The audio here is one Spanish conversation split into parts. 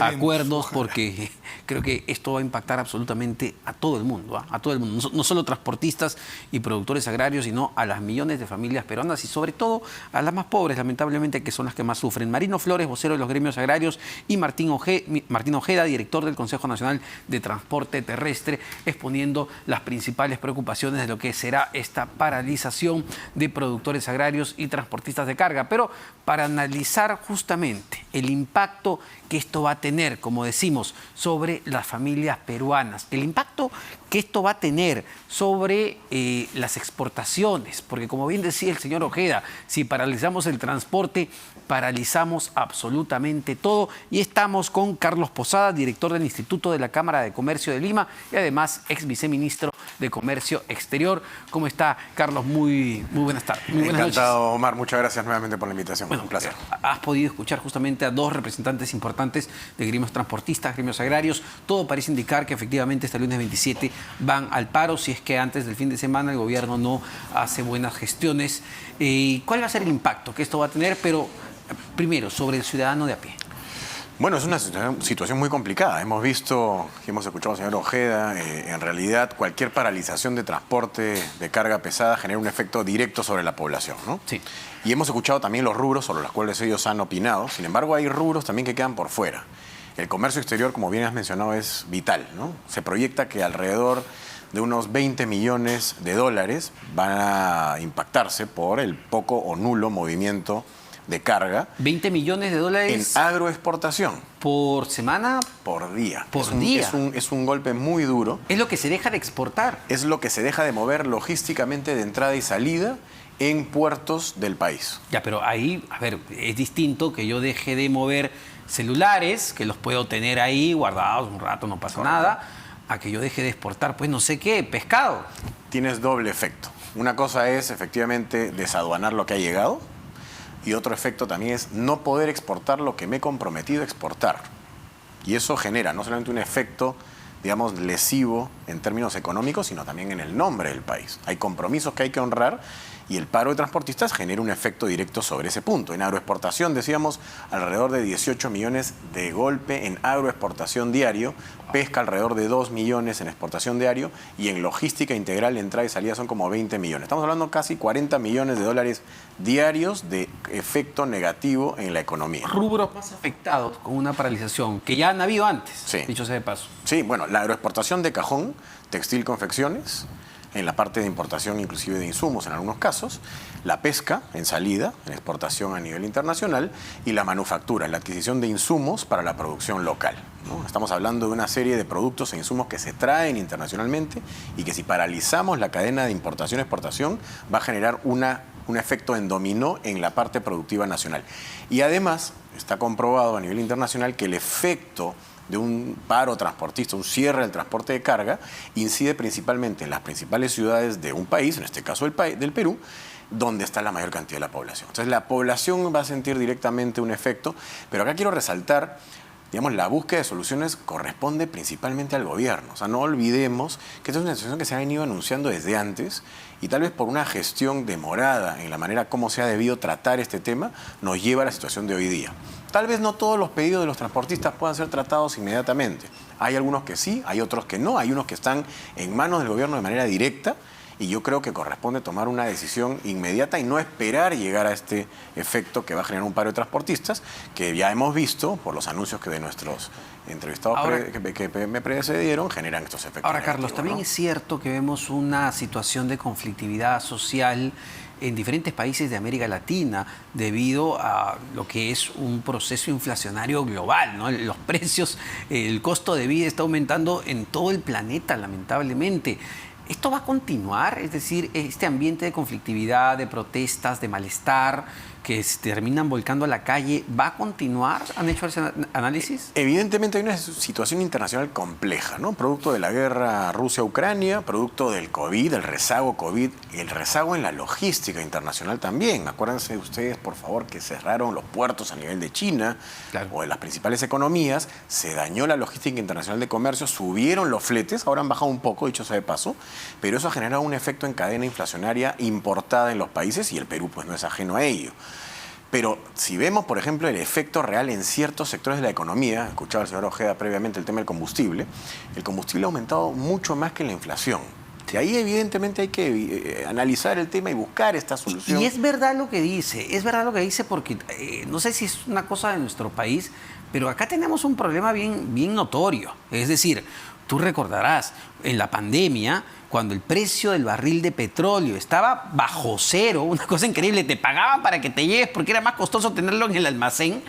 acuerdos, porque creo que esto va a impactar absolutamente a todo el mundo, ¿ah? A todo el mundo, no solo transportistas y productores agrarios, sino a las millones de familias peruanas y sobre todo a las más pobres, lamentablemente, que son las que más sufren. Marino Flores, vocero de los gremios agrarios, y Martín Ojeda, director del Consejo Nacional de Transporte Terrestre, exponiendo las principales preocupaciones de lo que será esta paralización de productores agrarios y transportistas de carga. Pero para analizar justamente el impacto que esto va a tener, como decimos, sobre las familias peruanas, el impacto que esto va a tener sobre las exportaciones, porque como bien decía el señor Ojeda, si paralizamos el transporte, paralizamos absolutamente todo. Y estamos con Carlos Posada, director del Instituto de la Cámara de Comercio de Lima y además ex viceministro de Comercio Exterior. ¿Cómo está, Carlos? Muy buenas tardes. Muy buenas Encantado, noches. Omar. Muchas gracias nuevamente por la invitación. Bueno, un placer. Has podido escuchar justamente a dos representantes importantes de gremios transportistas, gremios agrarios. Todo parece indicar que efectivamente este lunes 27 van al paro, si es que antes del fin de semana el gobierno no hace buenas gestiones. ¿Cuál va a ser el impacto que esto va a tener? Pero primero, sobre el ciudadano de a pie. Bueno, es una situación muy complicada. Hemos visto, hemos escuchado al señor Ojeda, en realidad cualquier paralización de transporte de carga pesada genera un efecto directo sobre la población, ¿no? Sí. Y hemos escuchado también los rubros sobre los cuales ellos han opinado. Sin embargo, hay rubros también que quedan por fuera. El comercio exterior, como bien has mencionado, es vital, ¿no? Se proyecta que alrededor de unos 20 millones de dólares van a impactarse por el poco o nulo movimiento de carga. 20 millones de dólares en agroexportación. ¿Por semana? Por día. Por día. Es un golpe muy duro. Es lo que se deja de exportar. Es lo que se deja de mover logísticamente de entrada y salida en puertos del país. Ya, pero ahí, a ver, es distinto que yo deje de mover celulares, que los puedo tener ahí guardados un rato, no pasa nada, a que yo deje de exportar, pues no sé qué, pescado. Tienes doble efecto. Una cosa es efectivamente desaduanar lo que ha llegado y otro efecto también es no poder exportar lo que me he comprometido a exportar. Y eso genera no solamente un efecto, digamos, lesivo en términos económicos, sino también en el nombre del país. Hay compromisos que hay que honrar y el paro de transportistas genera un efecto directo sobre ese punto. En agroexportación, decíamos, alrededor de 18 millones de golpe en agroexportación diario, pesca alrededor de 2 millones en exportación diario y en logística integral, entrada y salida son como 20 millones. Estamos hablando casi 40 millones de dólares diarios de efecto negativo en la economía. Rubros más afectados con una paralización, que ya han habido antes, Sí. dicho sea de paso. Sí, bueno, la agroexportación de cajón, textil, confecciones, en la parte de importación inclusive de insumos en algunos casos, la pesca en salida, en exportación a nivel internacional, y la manufactura, la adquisición de insumos para la producción local, ¿no? Estamos hablando de una serie de productos e insumos que se traen internacionalmente y que si paralizamos la cadena de importación-exportación va a generar un efecto en dominó en la parte productiva nacional. Y además está comprobado a nivel internacional que el efecto de un paro transportista, un cierre del transporte de carga, incide principalmente en las principales ciudades de un país, en este caso del Perú, donde está la mayor cantidad de la población. Entonces la población va a sentir directamente un efecto, pero acá quiero resaltar, digamos, la búsqueda de soluciones corresponde principalmente al gobierno. O sea, no olvidemos que esta es una situación que se ha venido anunciando desde antes y tal vez por una gestión demorada en la manera como se ha debido tratar este tema, nos lleva a la situación de hoy día. Tal vez no todos los pedidos de los transportistas puedan ser tratados inmediatamente. Hay algunos que sí, hay otros que no, hay unos que están en manos del gobierno de manera directa y yo creo que corresponde tomar una decisión inmediata y no esperar llegar a este efecto que va a generar un paro de transportistas, que ya hemos visto por los anuncios que de nuestros entrevistados que me precedieron generan estos efectos. Ahora, Carlos, también ¿no? es cierto que vemos una situación de conflictividad social en diferentes países de América Latina debido a lo que es un proceso inflacionario global, ¿no? Los precios, el costo de vida está aumentando en todo el planeta, lamentablemente. ¿Esto va a continuar? Es decir, este ambiente de conflictividad, de protestas, de malestar, que se terminan volcando a la calle, ¿va a continuar? ¿Han hecho ese análisis? Evidentemente hay una situación internacional compleja, ¿no? Producto de la guerra Rusia-Ucrania, producto del COVID, el rezago COVID, y el rezago en la logística internacional también. Acuérdense ustedes, por favor, que cerraron los puertos a nivel de China, claro, o de las principales economías, se dañó la logística internacional de comercio, subieron los fletes, ahora han bajado un poco, dicho sea de paso, pero eso ha generado un efecto en cadena inflacionaria importada en los países y el Perú pues no es ajeno a ello. Pero si vemos, por ejemplo, el efecto real en ciertos sectores de la economía, escuchaba el señor Ojeda previamente el tema del combustible, el combustible ha aumentado mucho más que la inflación. Y ahí evidentemente hay que analizar el tema y buscar esta solución. Y es verdad lo que dice porque no sé si es una cosa de nuestro país, pero acá tenemos un problema bien notorio. Es decir, tú recordarás, en la pandemia, cuando el precio del barril de petróleo estaba bajo cero, una cosa increíble, te pagaban para que te lleves porque era más costoso tenerlo en el almacén.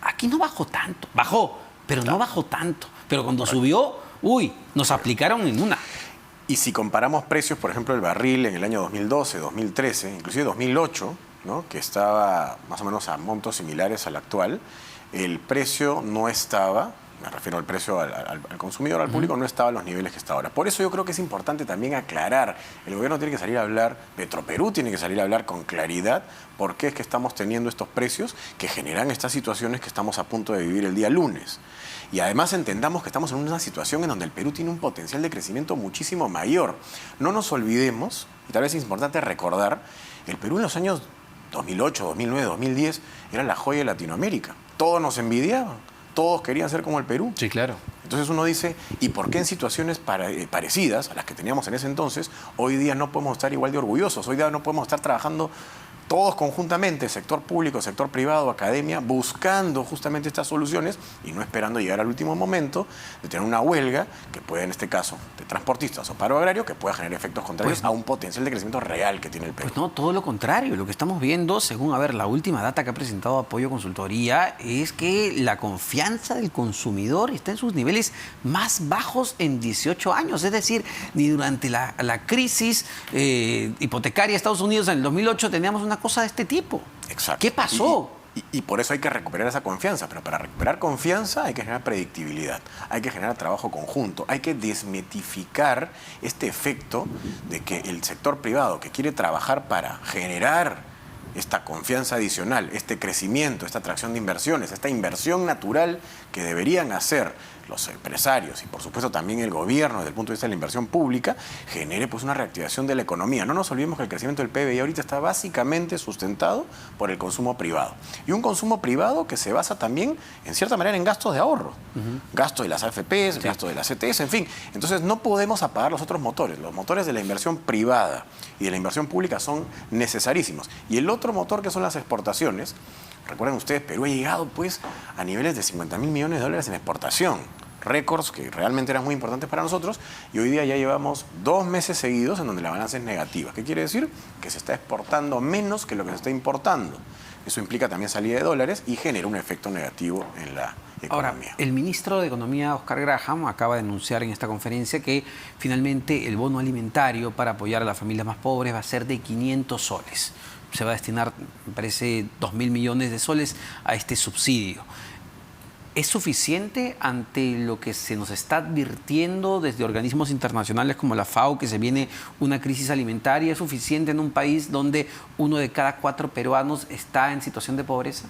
Aquí no bajó tanto, bajó, pero no bajó tanto. Pero cuando subió, nos aplicaron en una. Y si comparamos precios, por ejemplo, el barril en el año 2012, 2013, inclusive 2008, ¿no?, que estaba más o menos a montos similares al actual, el precio no estaba, me refiero al precio al consumidor, al público, no estaba a los niveles que está ahora. Por eso yo creo que es importante también aclarar, el gobierno tiene que salir a hablar, Petroperú tiene que salir a hablar con claridad por qué es que estamos teniendo estos precios que generan estas situaciones que estamos a punto de vivir el día lunes. Y además entendamos que estamos en una situación en donde el Perú tiene un potencial de crecimiento muchísimo mayor. No nos olvidemos, y tal vez es importante recordar, el Perú en los años 2008, 2009, 2010 era la joya de Latinoamérica. Todos nos envidiaban, todos querían ser como el Perú. Sí, claro. Entonces uno dice, ¿y por qué en situaciones parecidas a las que teníamos en ese entonces, hoy día no podemos estar igual de orgullosos? Hoy día no podemos estar trabajando todos conjuntamente, sector público, sector privado, academia, buscando justamente estas soluciones y no esperando llegar al último momento de tener una huelga que puede, en este caso, de transportistas o paro agrario, que pueda generar efectos contrarios a un potencial de crecimiento real que tiene el Perú. Pues no, todo lo contrario. Lo que estamos viendo, según la última data que ha presentado Apoyo Consultoría, es que la confianza del consumidor está en sus niveles más bajos en 18 años. Es decir, ni durante la crisis hipotecaria de Estados Unidos en el 2008 teníamos una cosa de este tipo. Exacto. ¿Qué pasó? Y por eso hay que recuperar esa confianza, pero para recuperar confianza hay que generar predictibilidad, hay que generar trabajo conjunto, hay que desmitificar este efecto de que el sector privado que quiere trabajar para generar esta confianza adicional, este crecimiento, esta atracción de inversiones, esta inversión natural que deberían hacer los empresarios y por supuesto también el gobierno desde el punto de vista de la inversión pública, genere pues una reactivación de la economía. No nos olvidemos que el crecimiento del PBI ahorita está básicamente sustentado por el consumo privado. Y un consumo privado que se basa también, en cierta manera, en gastos de ahorro. Gasto de las AFPs, gasto de las CTS, en fin. Entonces no podemos apagar los otros motores. Los motores de la inversión privada y de la inversión pública son necesarísimos. Y el otro motor que son las exportaciones. Recuerden ustedes, Perú ha llegado pues a niveles de 50.000 millones de dólares en exportación. Récords que realmente eran muy importantes para nosotros y hoy día ya llevamos 2 meses seguidos en donde la balanza es negativa. ¿Qué quiere decir? Que se está exportando menos que lo que se está importando. Eso implica también salida de dólares y genera un efecto negativo en la economía. Ahora, el ministro de Economía, Oscar Graham, acaba de anunciar en esta conferencia que finalmente el bono alimentario para apoyar a las familias más pobres va a ser de 500 soles. Se va a destinar, me parece, 2.000 millones de soles a este subsidio. ¿Es suficiente ante lo que se nos está advirtiendo desde organismos internacionales como la FAO, que se viene una crisis alimentaria? ¿Es suficiente en un país donde 1 de cada 4 peruanos está en situación de pobreza?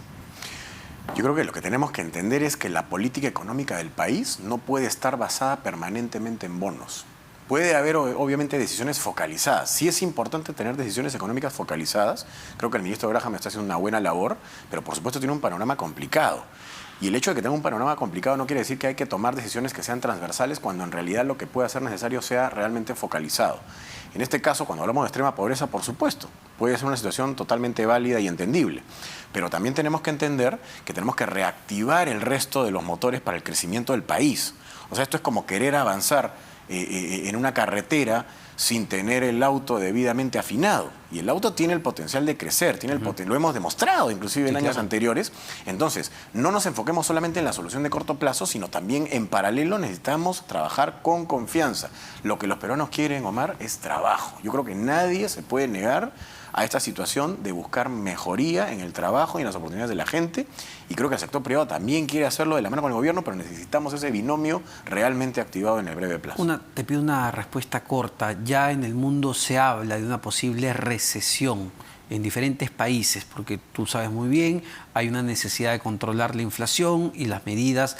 Yo creo que lo que tenemos que entender es que la política económica del país no puede estar basada permanentemente en bonos. Puede haber, obviamente, decisiones focalizadas. Sí es importante tener decisiones económicas focalizadas. Creo que el ministro Graham está haciendo una buena labor, pero por supuesto tiene un panorama complicado. Y el hecho de que tenga un panorama complicado no quiere decir que hay que tomar decisiones que sean transversales cuando en realidad lo que pueda ser necesario sea realmente focalizado. En este caso, cuando hablamos de extrema pobreza, por supuesto, puede ser una situación totalmente válida y entendible. Pero también tenemos que entender que tenemos que reactivar el resto de los motores para el crecimiento del país. O sea, esto es como querer avanzar en una carretera sin tener el auto debidamente afinado. Y el auto tiene el potencial de crecer, lo hemos demostrado inclusive en años anteriores. Entonces, no nos enfoquemos solamente en la solución de corto plazo, sino también en paralelo necesitamos trabajar con confianza. Lo que los peruanos quieren, Omar, es trabajo. Yo creo que nadie se puede negar a esta situación de buscar mejoría en el trabajo y en las oportunidades de la gente. Y creo que el sector privado también quiere hacerlo de la mano con el gobierno, pero necesitamos ese binomio realmente activado en el breve plazo. Te pido una respuesta corta. Ya en el mundo se habla de una posible recesión en diferentes países, porque tú sabes muy bien, hay una necesidad de controlar la inflación y las medidas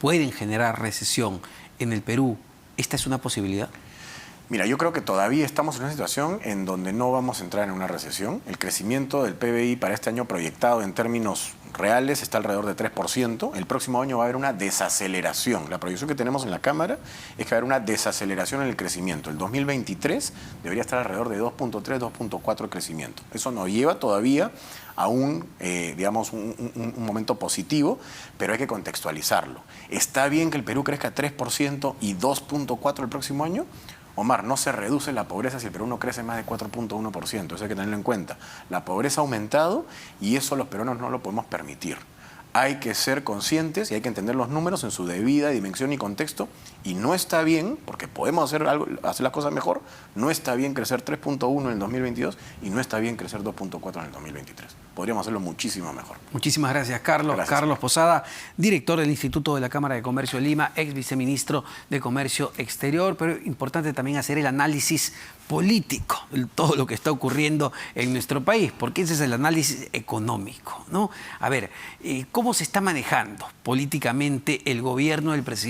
pueden generar recesión. En el Perú, ¿esta es una posibilidad? Mira, yo creo que todavía estamos en una situación en donde no vamos a entrar en una recesión. El crecimiento del PBI para este año proyectado en términos reales está alrededor de 3%. El próximo año va a haber una desaceleración. La proyección que tenemos en la Cámara es que va a haber una desaceleración en el crecimiento. El 2023 debería estar alrededor de 2.3, 2.4 crecimiento. Eso nos lleva todavía a digamos, un momento positivo, pero hay que contextualizarlo. ¿Está bien que el Perú crezca 3% y 2.4 el próximo año? Omar, no se reduce la pobreza si el peruano crece más de 4.1%, eso hay que tenerlo en cuenta. La pobreza ha aumentado y eso los peruanos no lo podemos permitir. Hay que ser conscientes y hay que entender los números en su debida dimensión y contexto, y no está bien, porque podemos hacer las cosas mejor, no está bien crecer 3.1 en el 2022 y no está bien crecer 2.4 en el 2023. Podríamos hacerlo muchísimo mejor. Muchísimas gracias, Carlos. Gracias. Carlos Posada, director del Instituto de la Cámara de Comercio de Lima, ex viceministro de Comercio Exterior, pero importante también hacer el análisis político de todo lo que está ocurriendo en nuestro país, porque ese es el análisis económico, ¿no? A ver, ¿cómo se está manejando políticamente el gobierno del presidente